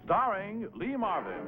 starring Lee Marvin.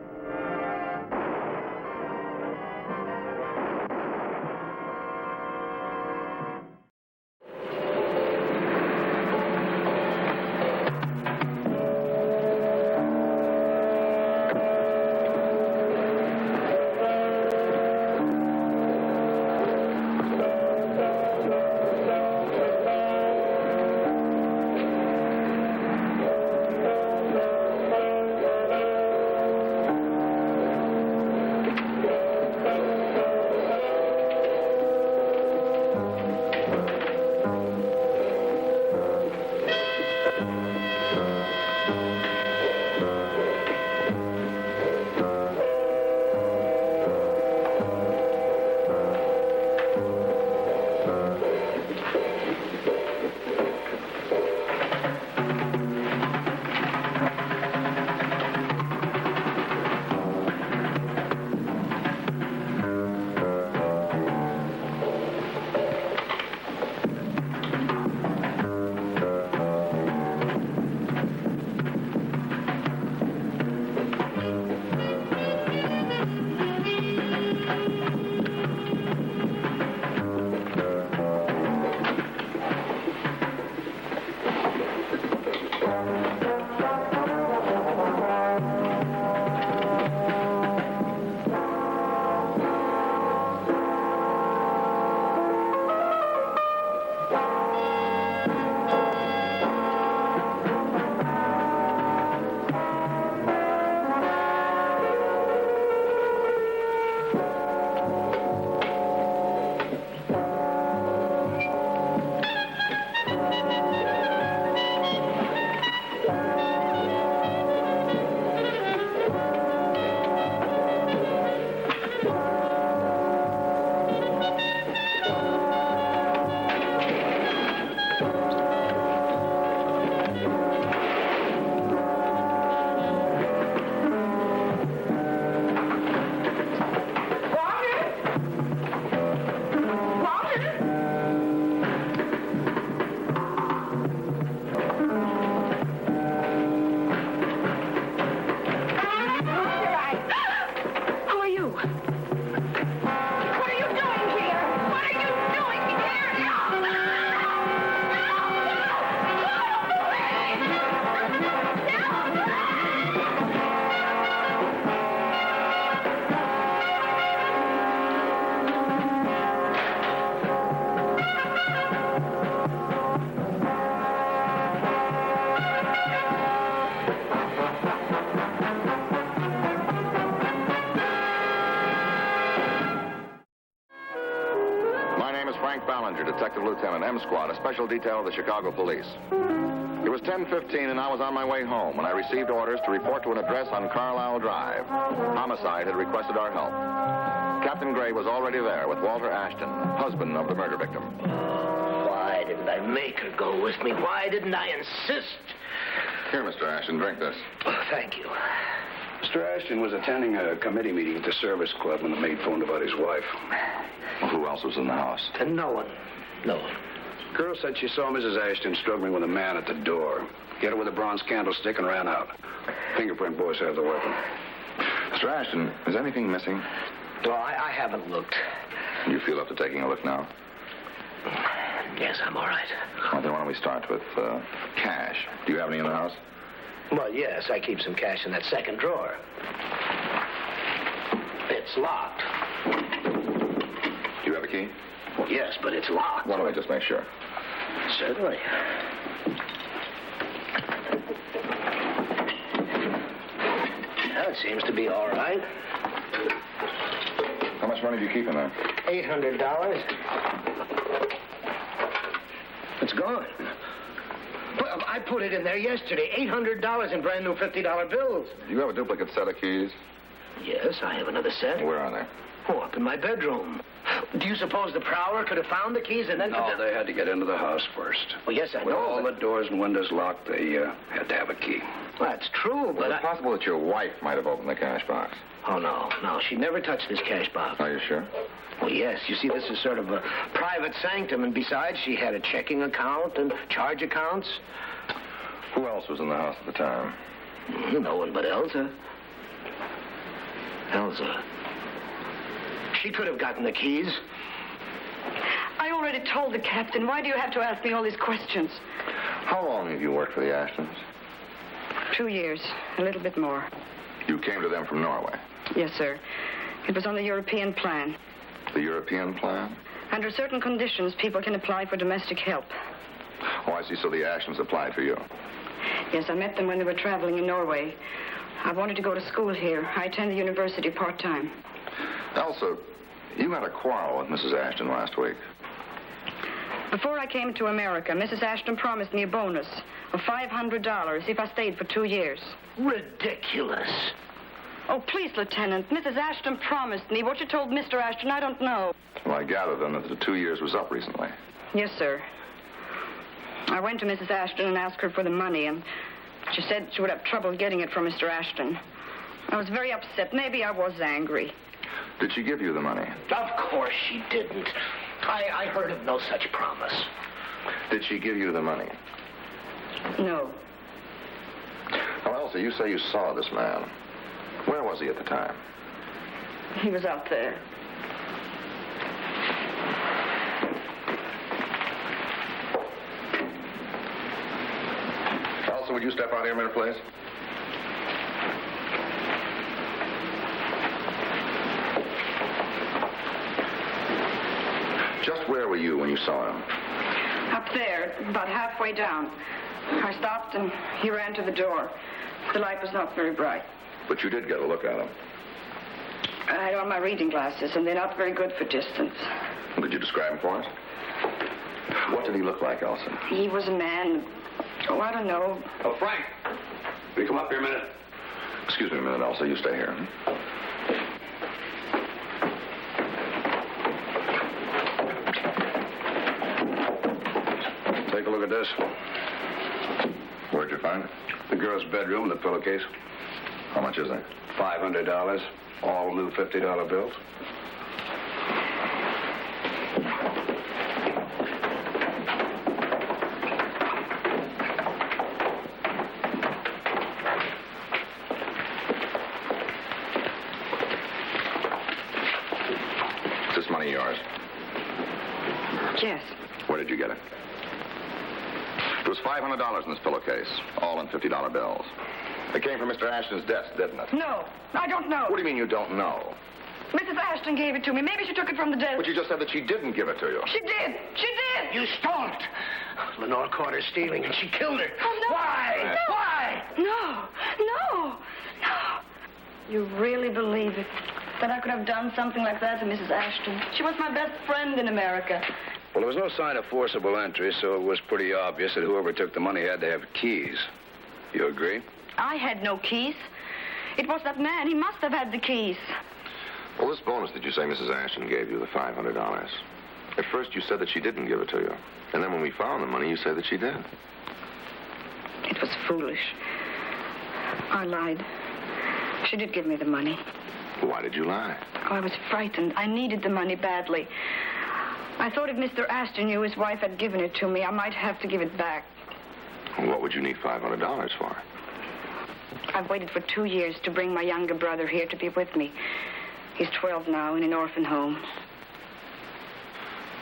Detective Lieutenant M Squad, a special detail of the Chicago Police. It was 10:15 and I was on my way home when I received orders to report to an address on Carlisle Drive. Homicide had requested our help. Captain Gray was already there with Walter Ashton, husband of the murder victim. Why didn't I make her go with me? Why didn't I insist? Here, Mr. Ashton, drink this. Oh, thank you. Mr. Ashton was attending a committee meeting at the service club when the maid phoned about his wife. Well, who else was in the house? No one. No one. Girl said she saw Mrs. Ashton struggling with a man at the door. Hit her with a bronze candlestick and ran out. Fingerprint boys have the weapon. Mr. Ashton, is anything missing? No, I haven't looked. You feel up to taking a look now? Yes, I'm all right. Well, then why don't we start with cash? Do you have any in the house? Well, yes, I keep some cash in that second drawer. It's locked. Do you have a key? Yes, but it's locked. Why don't I just make sure? Certainly. Well, it seems to be all right. How much money do you keep in there? $800. It's gone. Well, I put it in there yesterday. $800 in brand new $50 bills. Do you have a duplicate set of keys? Yes, I have another set. Where are they? Oh, up in my bedroom. Do you suppose the prowler could have found the keys and then... No, they had to get into the house first. Well, yes, I With know. all the doors and windows locked, they had to have a key. Well, that's true, but Well, it's possible that your wife might have opened the cash box. Oh, no. She never touched this cash box. Are you sure? Well, yes. You see, this is sort of a private sanctum, and besides, she had a checking account and charge accounts. Who else was in the house at the time? No one but Elsa. Elsa. She could have gotten the keys. I already told the captain. Why do you have to ask me all these questions? How long have you worked for the Ashtons? 2 years, a little bit more. You came to them from Norway. Yes, sir. It was on the European plan. The European plan? Under certain conditions, people can apply for domestic help. Oh, I see. So the Ashtons applied for you. Yes, I met them when they were traveling in Norway. I wanted to go to school here. I attend the university part-time. Elsa, you had a quarrel with Mrs. Ashton last week. Before I came to America, Mrs. Ashton promised me a bonus of $500 if I stayed for 2 years. Ridiculous. Oh, please, Lieutenant. Mrs. Ashton promised me. What you told Mr. Ashton, I don't know. Well, I gather then that the 2 years was up recently. Yes, sir. I went to Mrs. Ashton and asked her for the money, and she said she would have trouble getting it from Mr. Ashton. I was very upset. Maybe I was angry. Did she give you the money? Of course she didn't. I heard of no such promise. Did she give you the money? No. Well, Elsa, you say you saw this man. Where was he at the time? He was out there. Elsa, would you step out here a minute, please? Just where were you when you saw him? Up there, about halfway down. I stopped and he ran to the door. The light was not very bright. But you did get a look at him. I had on my reading glasses, and they're not very good for distance. Could you describe him for us? What did he look like, Elsa? He was a man, I don't know. Oh, Frank, will you come up here a minute? Excuse me a minute, Elsa. You stay here. Take a look at this. Where'd you find it? The girl's bedroom, the pillowcase. How much is it? $500. All new $50 bills. Is this money yours? Yes. Where did you get it? There was $500 in this pillowcase, all in $50 bills. It came from Mr. Ashton's desk, didn't it? No, I don't know. What do you mean you don't know? Mrs. Ashton gave it to me. Maybe she took it from the desk. But you just said that she didn't give it to you. She did. She did. You stole it. Lenore caught her stealing, and she killed her. Oh, no. Why? No. Why? No. You really believe it? That I could have done something like that to Mrs. Ashton? She was my best friend in America. Well, there was no sign of forcible entry, so it was pretty obvious that whoever took the money had to have keys. You agree? I had no keys. It was that man. He must have had the keys. Well, this bonus that you say Mrs. Ashton gave you, the $500. At first you said that she didn't give it to you. And then when we found the money, you said that she did. It was foolish. I lied. She did give me the money. Why did you lie? Oh, I was frightened. I needed the money badly. I thought if Mr. Ashton knew his wife had given it to me, I might have to give it back. What would you need $500 for? I've waited for 2 years to bring my younger brother here to be with me. He's 12 now in an orphan home.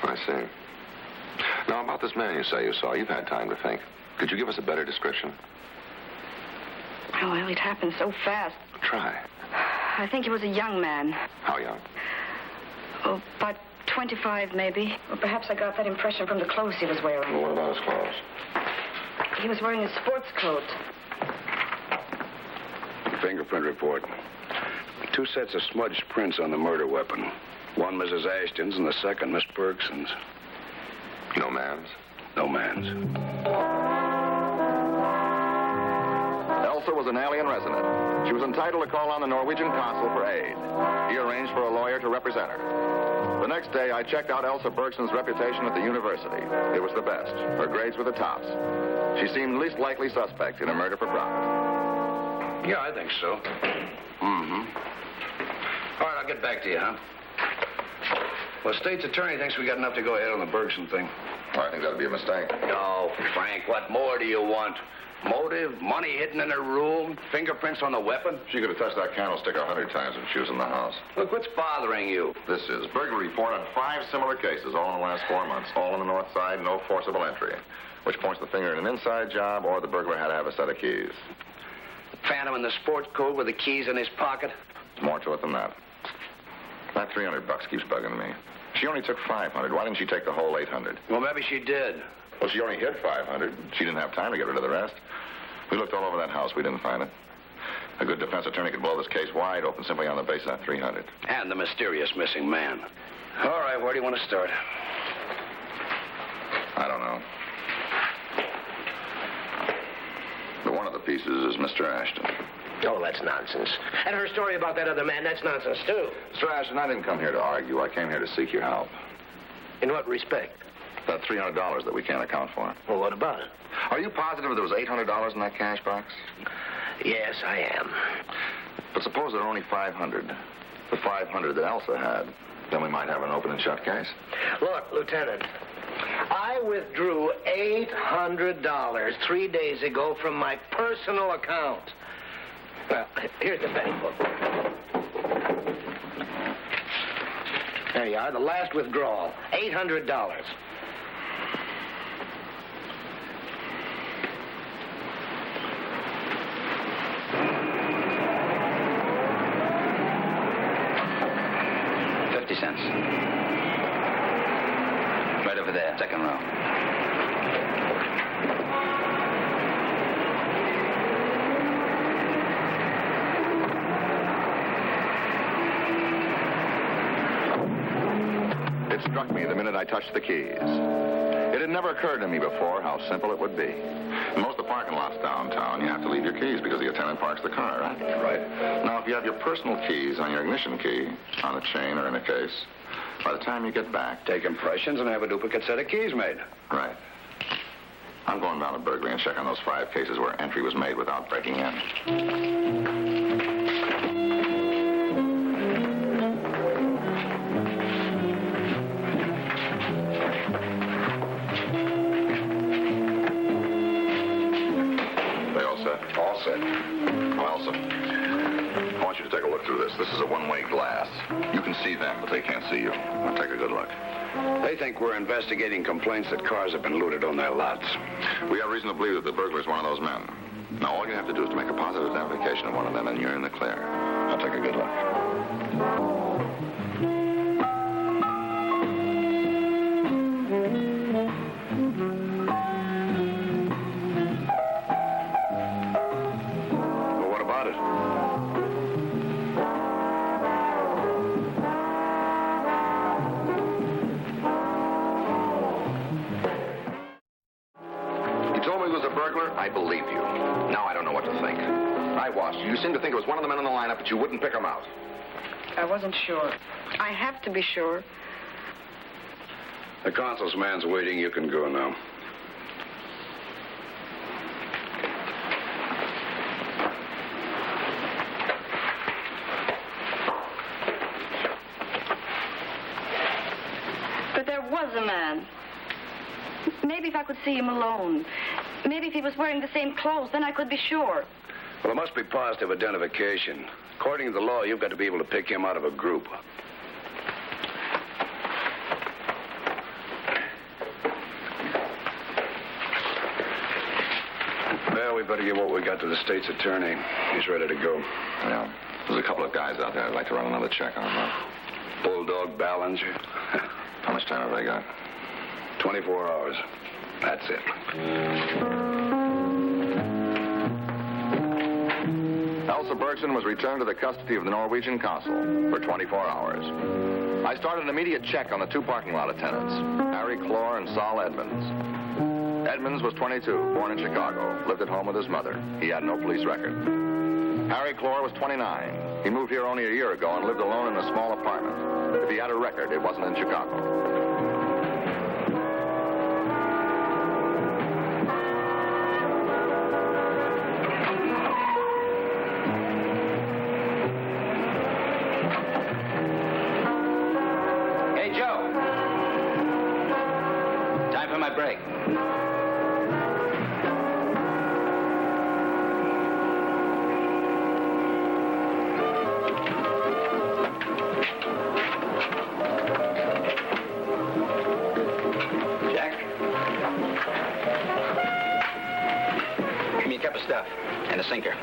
I see. Now, about this man you say you saw, you've had time to think. Could you give us a better description? Oh, well, it happened so fast. Try. I think he was a young man. How young? Oh, about 25, maybe. Or perhaps I got that impression from the clothes he was wearing. Well, what about his clothes? He was wearing a sports coat. Fingerprint report. 2 sets of smudged prints on the murder weapon. One Mrs. Ashton's and the second Miss Bergson's. No man's? No man's. Elsa was an alien resident. She was entitled to call on the Norwegian consul for aid. He arranged for a lawyer to represent her. The next day, I checked out Elsa Bergson's reputation at the university. It was the best. Her grades were the tops. She seemed least likely suspect in a murder for profit. Yeah, I think so. Mm-hmm. All right, I'll get back to you, huh? Well, state's attorney thinks we got enough to go ahead on the Bergson thing. Well, I think that'd be a mistake. Oh, Frank, what more do you want? Motive, money hidden in her room, fingerprints on the weapon? She could have touched that candlestick 100 times when she was in the house. Look, what's bothering you? This is burglary report on 5 similar cases, all in the last 4 months. All on the north side, no forcible entry. Which points the finger at an inside job, or the burglar had to have a set of keys. Phantom in the sports coat with the keys in his pocket? There's more to it than that. That $300 keeps bugging me. She only took $500. Why didn't she take the whole $800? Well, maybe she did. Well, she only hid $500. She didn't have time to get rid of the rest. We looked all over that house. We didn't find it. A good defense attorney could blow this case wide open simply on the basis of that $300. And the mysterious missing man. All right, where do you want to start? I don't know. But one of the pieces is Mr. Ashton. Oh, that's nonsense. And her story about that other man, that's nonsense, too. Mr. Ashton, I didn't come here to argue. I came here to seek your help. In what respect? That $300 that we can't account for. Well, what about it? Are you positive there was $800 in that cash box? Yes, I am. But suppose there are only $500. The $500 that Elsa had. Then we might have an open and shut case. Look, Lieutenant, I withdrew $800 3 days ago from my personal account. Well, here's the betting book. There you are, the last withdrawal, $800. $0.50. Right over there, second row. It struck me the minute I touched the keys. It had never occurred to me before how simple it would be. In most of the parking lots downtown, you have to leave your keys because the attendant parks the car, right? Right. Now, if you have your personal keys on your ignition key, on a chain or in a case, by the time you get back... Take impressions and have a duplicate set of keys made. Right. I'm going down to burglary and check on those 5 cases where entry was made without breaking in. All set. Well, Elsa, I want you to take a look through this. This is a one-way glass. You can see them, but they can't see you. Now take a good look. They think we're investigating complaints that cars have been looted on their lots. We have reason to believe that the burglar is one of those men. Now, all you have to do is to make a positive identification of one of them, and you're in the clear. Now take a good look. I believe you. Now I don't know what to think. I watched you. You seemed to think it was one of the men in the lineup, but you wouldn't pick him out. I wasn't sure. I have to be sure. The consul's man's waiting. You can go now. But there was a man. Maybe if I could see him alone. Maybe if he was wearing the same clothes, then I could be sure. Well, it must be positive identification. According to the law, you've got to be able to pick him out of a group. Well, we better give what we got to the state's attorney. He's ready to go. Yeah. There's a couple of guys out there I'd like to run another check on. Bulldog Ballinger. How much time have they got? 24 hours. That's it. Elsa Bergson was returned to the custody of the Norwegian consul for 24 hours. I started an immediate check on the 2 parking lot attendants, Harry Clore and Saul Edmonds. Edmonds was 22, born in Chicago, lived at home with his mother. He had no police record. Harry Clore was 29. He moved here only a year ago and lived alone in a small apartment. If he had a record, it wasn't in Chicago. sinker.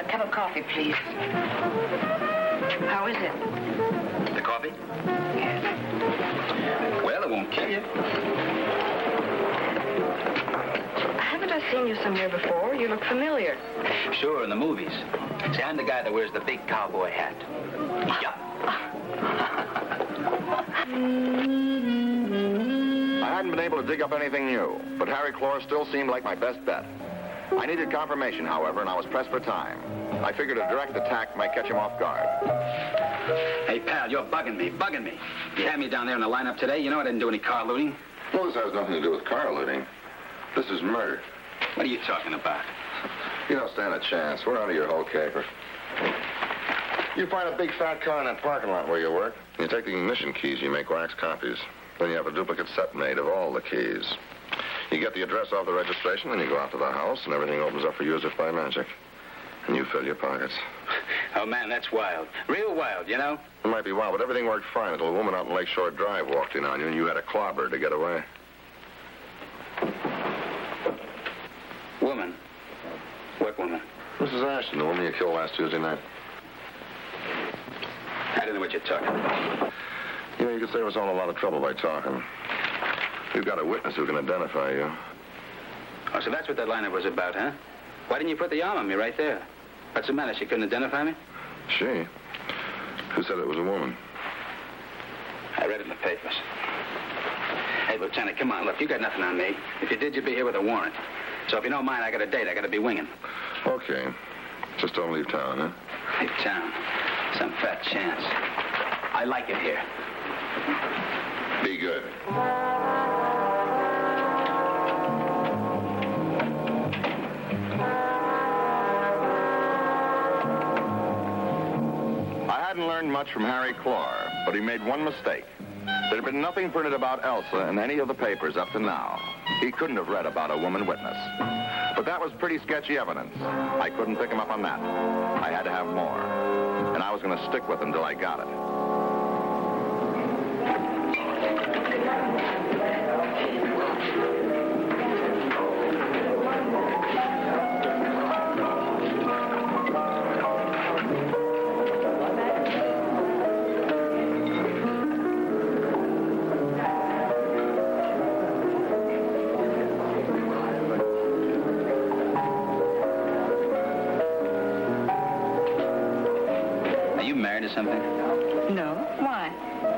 Cup of coffee, please. How is it? The coffee? Yes. Well, it won't kill you. Haven't I seen you somewhere before? You look familiar. Sure, in the movies. See, I'm the guy that wears the big cowboy hat. Yup. I hadn't been able to dig up anything new, but Harry Clore still seemed like my best bet. I needed confirmation, however, and I was pressed for time. I figured a direct attack might catch him off guard. Hey, pal, you're bugging me. You had me down there in the lineup today. You know I didn't do any car looting. Well, this has nothing to do with car looting. This is murder. What are you talking about? You don't stand a chance. We're out of your whole caper. You find a big fat car in that parking lot where you work. You take the ignition keys, you make wax copies. Then you have a duplicate set made of all the keys. You get the address off the registration, then you go out to the house, and everything opens up for you as if by magic. And you fill your pockets. Oh, man, that's wild. Real wild, you know? It might be wild, but everything worked fine until a woman out in Lakeshore Drive walked in on you, and you had a clobber to get away. Woman? What woman? Mrs. Ashton, the woman you killed last Tuesday night. I don't know what you're talking about. You know, you could save us all a lot of trouble by talking. We've got a witness who can identify you. Oh, so that's what that lineup was about, huh? Why didn't you put the arm on me right there? What's the matter? She couldn't identify me? She? Who said it was a woman? I read it in the papers. Hey, Lieutenant, come on. Look, you got nothing on me. If you did, you'd be here with a warrant. So if you don't mind, I got a date. I got to be winging. Okay. Just don't leave town, huh? Leave town? Some fat chance. I like it here. Be good. I hadn't learned much from Harry Clore, but he made one mistake. There had been nothing printed about Elsa in any of the papers up to now. He couldn't have read about a woman witness. But that was pretty sketchy evidence. I couldn't pick him up on that. I had to have more. And I was going to stick with him till I got it. Or something? No. Why?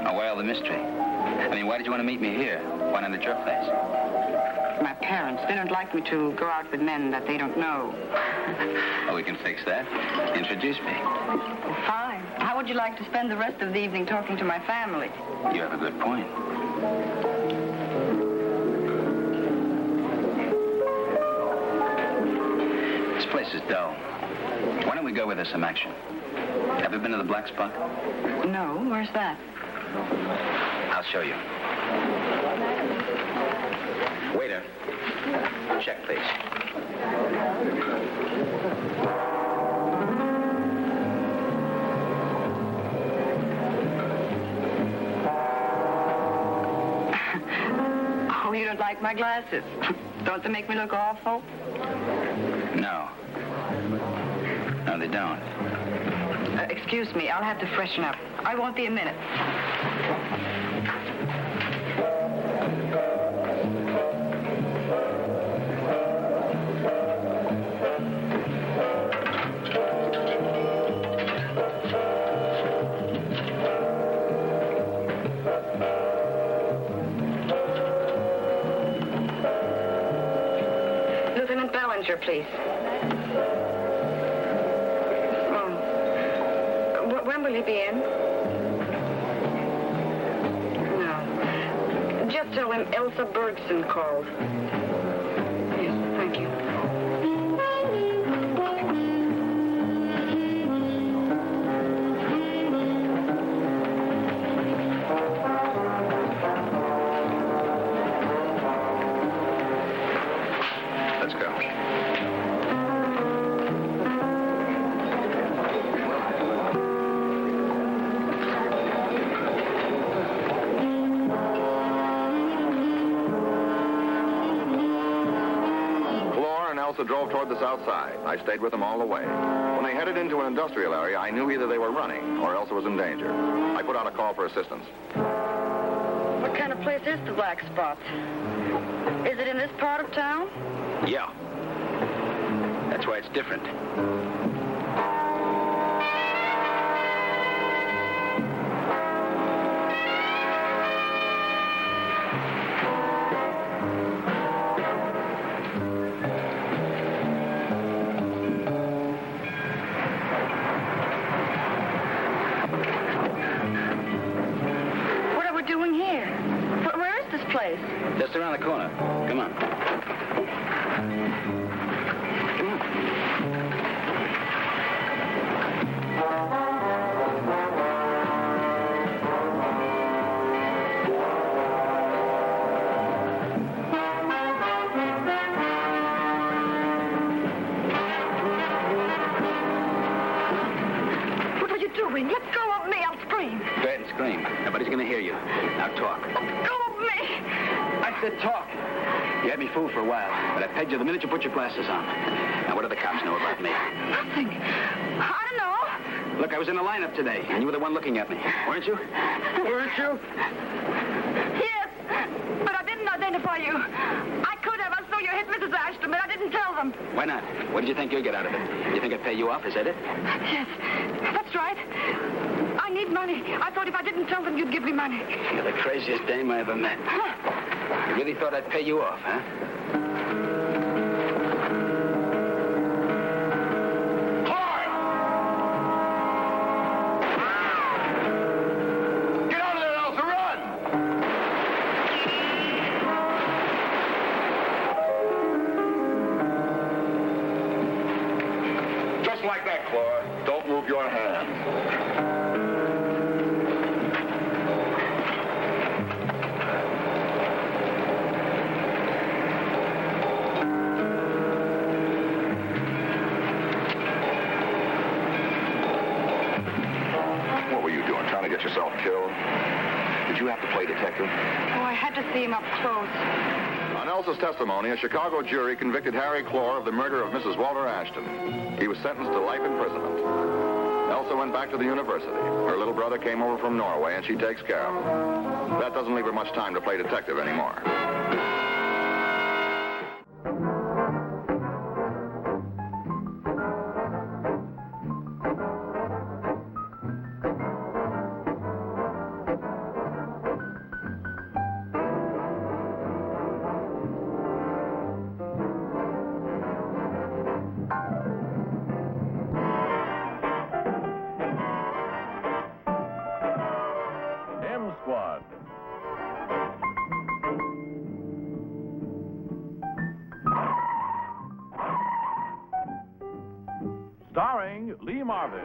Oh, why all the mystery? I mean, why did you want to meet me here? Why not at your place? My parents, they don't like me to go out with men that they don't know. Oh, we can fix that. Introduce me. Fine. How would you like to spend the rest of the evening talking to my family? You have a good point. This place is dull. Why don't we go where there's some action? Have you been to the Black Spot? No. Where's that? I'll show you. Waiter. Check, please. Oh, you don't like my glasses? Don't they make me look awful? No. No, they don't. Excuse me, I'll have to freshen up. I won't be a minute. Lieutenant Ballinger, please. When will he be in? No. Just tell him Elsa Bergson called. Yes, thank you. and drove toward the south side. I stayed with them all the way. When they headed into an industrial area, I knew either they were running or else it was in danger. I put out a call for assistance. What kind of place is the Black Spot? Is it in this part of town? Yeah. That's why it's different. Just around the corner. Come on. Come on. What are you doing? Let go of me. I'll scream. Go ahead and scream. Nobody's going to hear you. Now talk. Let go of me. I said talk. You had me fooled for a while, but I pegged you the minute you put your glasses on. Now, what do the cops know about me? Nothing. I don't know. Look, I was in a lineup today, and you were the one looking at me. Weren't you? Weren't you? Yes, but I didn't identify you. I could have. I saw you hit Mrs. Ashton, but I didn't tell them. Why not? What did you think you'd get out of it? You think I'd pay you off? Is that it? Yes, that's right. I need money. I thought if I didn't tell them, you'd give me money. You're the craziest dame I ever met. You really thought I'd pay you off, huh? Get out of there, Elsa! Run! Just like that, Clara. Don't move your hand. Get yourself killed? Did you have to play detective? Oh, I had to see him up close. On Elsa's testimony, a Chicago jury convicted Harry Clore of the murder of Mrs. Walter Ashton. He was sentenced to life imprisonment. Elsa went back to the university. Her little brother came over from Norway, and she takes care of him. That doesn't leave her much time to play detective anymore. Squad. Starring Lee Marvin.